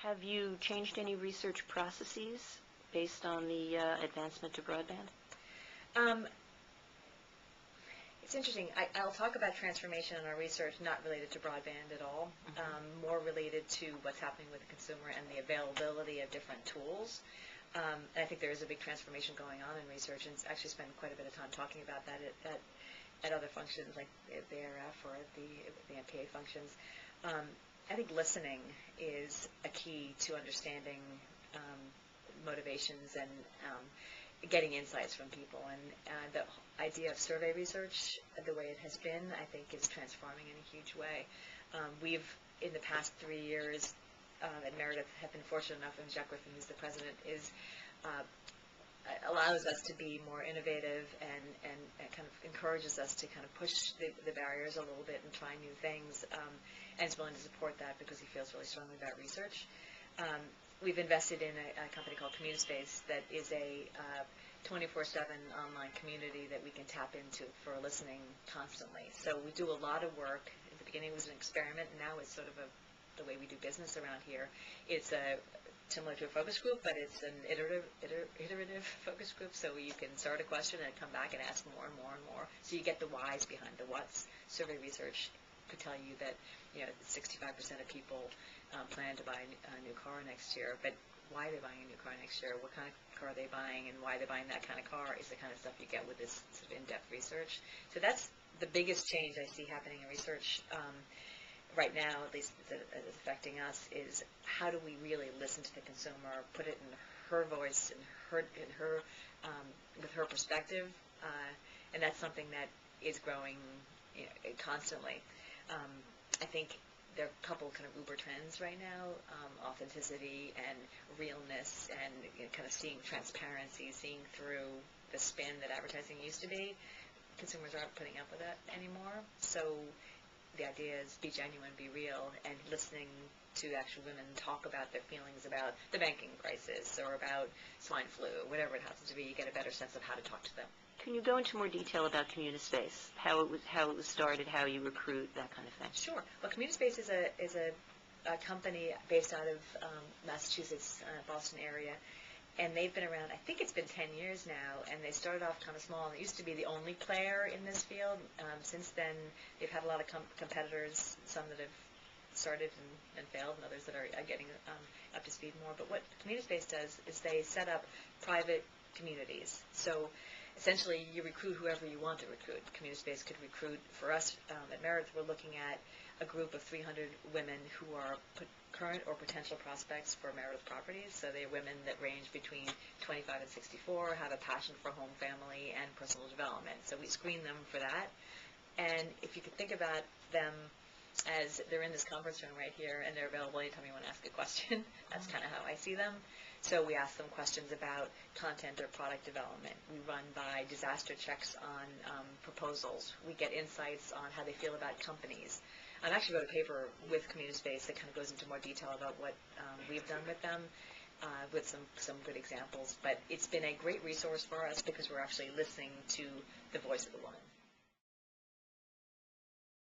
Have you changed any research processes based on the advancement to broadband? It's interesting. I'll talk about transformation in our research not related to broadband at all, more related to what's happening with the consumer and the availability of different tools. And I think there is a big transformation going on in research, and actually spend quite a bit of time talking about that at other functions like the ARF or at the MPA functions. I think listening is a key to understanding motivations and getting insights from people. And the idea of survey research, the way it has been, I think is transforming in a huge way. We've, in the past 3 years, at Meredith, have been fortunate enough, and Jack Griffin, who's the president, allows us to be more innovative and kind of encourages us to kind of push the barriers a little bit and try new things, and is willing to support that because he feels really strongly about research. We've invested in a company called Communispace that is a 24/7 online community that we can tap into for listening constantly. So we do a lot of work. At the beginning it was an experiment, and now it's sort of the way we do business around here. It's similar to a focus group, but it's an iterative focus group, so you can start a question and come back and ask more and more and more. So you get the whys behind the whats. Survey research could tell you that 65% of people plan to buy a new car next year, but why are they buying a new car next year? What kind of car are they buying, and why they're buying that kind of car is the kind of stuff you get with this sort of in-depth research. So that's the biggest change I see happening in research right now, at least that is affecting us, is how do we really listen to the consumer, put it in her voice and her with her perspective, and that's something that is growing constantly. I think there are a couple kind of uber trends right now, authenticity and realness, and kind of seeing transparency, seeing through the spin that advertising used to be. Consumers aren't putting up with that anymore, so the idea is be genuine, be real, and listening to actual women talk about their feelings about the banking crisis or about swine flu, whatever it happens to be. You get a better sense of how to talk to them. Can you go into more detail about Communispace, how it was started, how you recruit, that kind of thing? Sure. Well, Communispace is a company based out of Massachusetts, Boston area, and they've been around, I think it's been 10 years now, and they started off kind of small. It used to be the only player in this field. Since then, they've had a lot of competitors, some that have started and failed, and others that are getting up to speed more. But what Communispace does is they set up private communities. So essentially, you recruit whoever you want to recruit. Communispace could recruit. For us at Meredith, we're looking at a group of 300 women who are current or potential prospects for Meredith properties. So they're women that range between 25 and 64, have a passion for home, family, and personal development. So we screen them for that. And if you could think about them as they're in this conference room right here, and they're available anytime you want to ask a question, that's kind of how I see them. So we ask them questions about content or product development. We run by disaster checks on proposals. We get insights on how they feel about companies. I've actually wrote a paper with Communispace that kind of goes into more detail about what we've done with them, with some good examples. But it's been a great resource for us because we're actually listening to the voice of the woman.